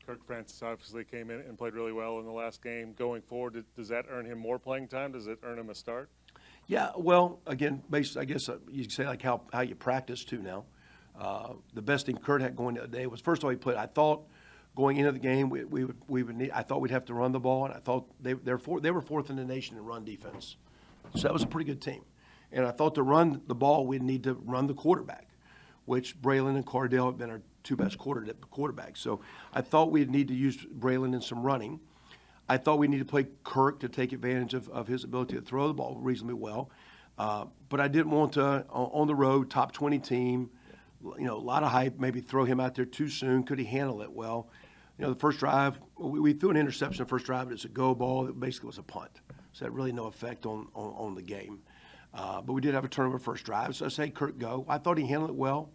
Kirk Francis obviously came in and played really well in the last game. Going forward, does that earn him more playing time? Does it earn him a start? Yeah, well, again, based, I guess you could say like how you practice too now. The best thing Kurt had going the other day was, first of all, he played. I thought going into the game we would need. I thought we'd have to run the ball, and I thought they were fourth in the nation in run defense, so that was a pretty good team. And I thought to run the ball, we'd need to run the quarterback, which Braylon and Cardale have been our two best quarterbacks. So I thought we'd need to use Braylon in some running. I thought we needed to play Kirk to take advantage of his ability to throw the ball reasonably well. But I didn't want to, on the road, top 20 team, a lot of hype, maybe throw him out there too soon. Could he handle it well? The first drive, we threw an interception the first drive, but it's a go ball. It basically was a punt. So that had really no effect on the game. But we did have a turnover first drive. So I say, Kirk, go. I thought he handled it well.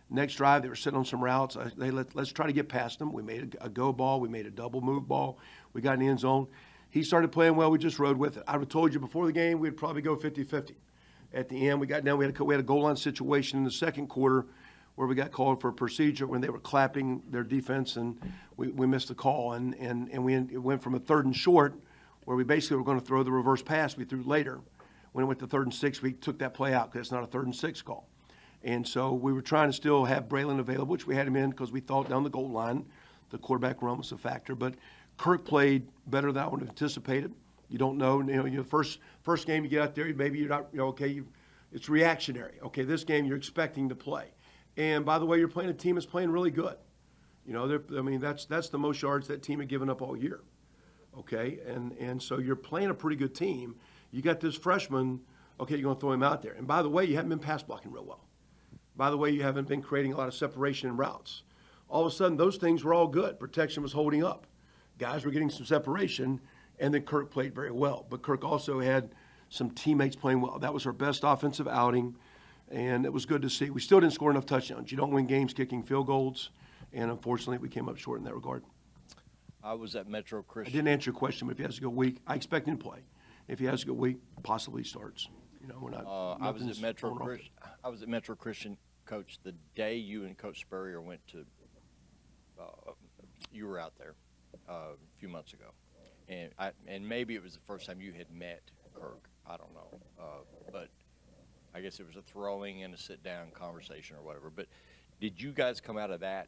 Next drive, they were sitting on some routes. Let's try to get past them. We made a go ball. We made a double move ball. We got in the end zone. He started playing well. We just rode with it. I would have told you before the game we'd probably go 50-50. At the end, we got down. We had a goal line situation in the second quarter where we got called for a procedure when they were clapping their defense, and we missed the call. And it went from a 3rd and short where we basically were going to throw the reverse pass we threw later. When it went to 3rd and 6, we took that play out because it's not a 3rd and 6 call. And so we were trying to still have Braylon available, which we had him in because we thought down the goal line the quarterback run was a factor. But Kirk played better than I would have anticipated. You don't know. First game you get out there, maybe you're not, it's reactionary. Okay, this game you're expecting to play. And by the way, you're playing a team that's playing really good. That's the most yards that team had given up all year. Okay, and so you're playing a pretty good team. You got this freshman, okay, you're going to throw him out there. And by the way, you haven't been pass blocking real well. By the way, you haven't been creating a lot of separation in routes. All of a sudden, those things were all good. Protection was holding up. Guys were getting some separation, and then Kirk played very well. But Kirk also had some teammates playing well. That was our best offensive outing, and it was good to see. We still didn't score enough touchdowns. You don't win games kicking field goals, and unfortunately, we came up short in that regard. I was at Metro Christian. I didn't answer your question, but if he has a good week, I expect him to play. If he has a good week, possibly starts. We're not. I was at Metro Christian, Coach, the day you and Coach Spurrier went to. You were out there a few months ago, and maybe it was the first time you had met Kirk. I don't know, but I guess it was a throwing and a sit-down conversation or whatever. But did you guys come out of that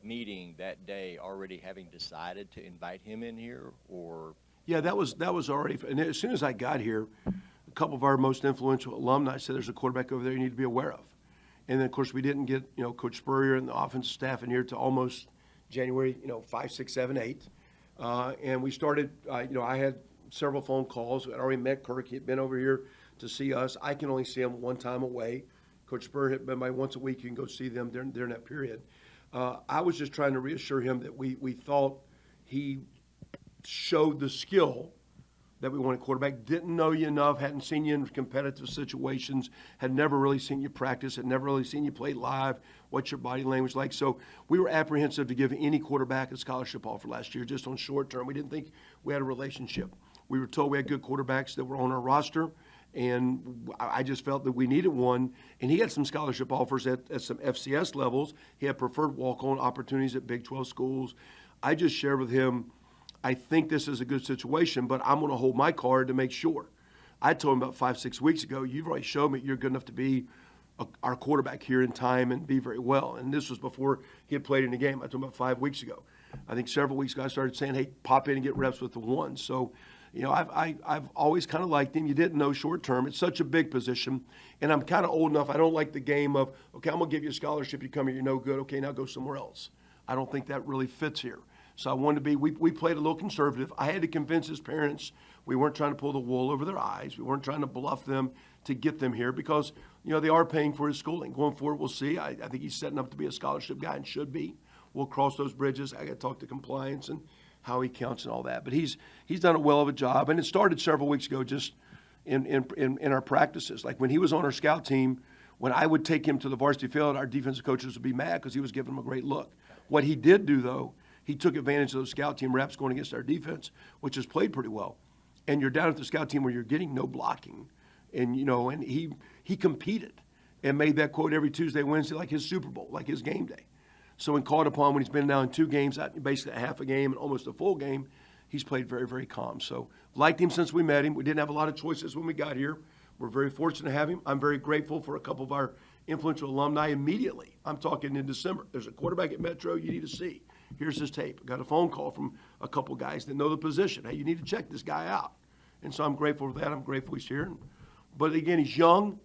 meeting that day already having decided to invite him in here, or? Yeah, that was already. And as soon as I got here, a couple of our most influential alumni said, "There's a quarterback over there you need to be aware of." And then, of course, we didn't get Coach Spurrier and the offensive staff in here to almost January 5, 6, 7, 8, and we started. I had several phone calls. I already met Kirk. He had been over here to see us. I can only see him one time away. Coach Spurrier had been by once a week. You can go see them during that period. I was just trying to reassure him that we thought he showed the skill that we wanted quarterback. Didn't know you enough, hadn't seen you in competitive situations, had never really seen you practice, had never really seen you play live, what's your body language like. So we were apprehensive to give any quarterback a scholarship offer last year, just on short term. We didn't think we had a relationship. We were told we had good quarterbacks that were on our roster, and I just felt that we needed one. And he had some scholarship offers at some FCS levels. He had preferred walk-on opportunities at Big 12 schools. I just shared with him, I think this is a good situation, but I'm going to hold my card to make sure. I told him about 5, 6 weeks ago, you've already showed me you're good enough to be our quarterback here in time and be very well. And this was before he had played in the game. I told him about 5 weeks ago. I think several weeks ago I started saying, hey, pop in and get reps with the one. So, I've always kind of liked him. You didn't know short term. It's such a big position. And I'm kind of old enough. I don't like the game of, okay, I'm going to give you a scholarship. You come here, you're no good. Okay, now go somewhere else. I don't think that really fits here. So I wanted to be, we played a little conservative. I had to convince his parents we weren't trying to pull the wool over their eyes. We weren't trying to bluff them to get them here because, they are paying for his schooling. Going forward, we'll see. I think he's setting up to be a scholarship guy and should be. We'll cross those bridges. I got to talk to compliance and how he counts and all that. But he's done a well of a job. And it started several weeks ago just in our practices. Like when he was on our scout team, when I would take him to the varsity field, our defensive coaches would be mad because he was giving them a great look. What he did do, though, he took advantage of those scout team reps going against our defense, which has played pretty well. And you're down at the scout team where you're getting no blocking. And, and he competed and made that quote every Tuesday, Wednesday, like his Super Bowl, like his game day. So when called upon, when he's been now in 2 games, basically a half a game and almost a full game, he's played very, very calm. So liked him since we met him. We didn't have a lot of choices when we got here. We're very fortunate to have him. I'm very grateful for a couple of our influential alumni immediately. I'm talking in December. There's a quarterback at Metro you need to see. Here's his tape. Got a phone call from a couple guys that know the position. Hey, you need to check this guy out. And so I'm grateful for that. I'm grateful he's here. But again, he's young,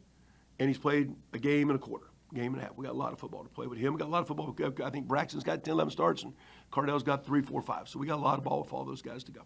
and he's played a game and a quarter, game and a half. We got a lot of football to play with him. We got a lot of football. I think Braxton's got 10, 11 starts, and Cardell's got 3, 4, 5. So we got a lot of ball with all those guys to go.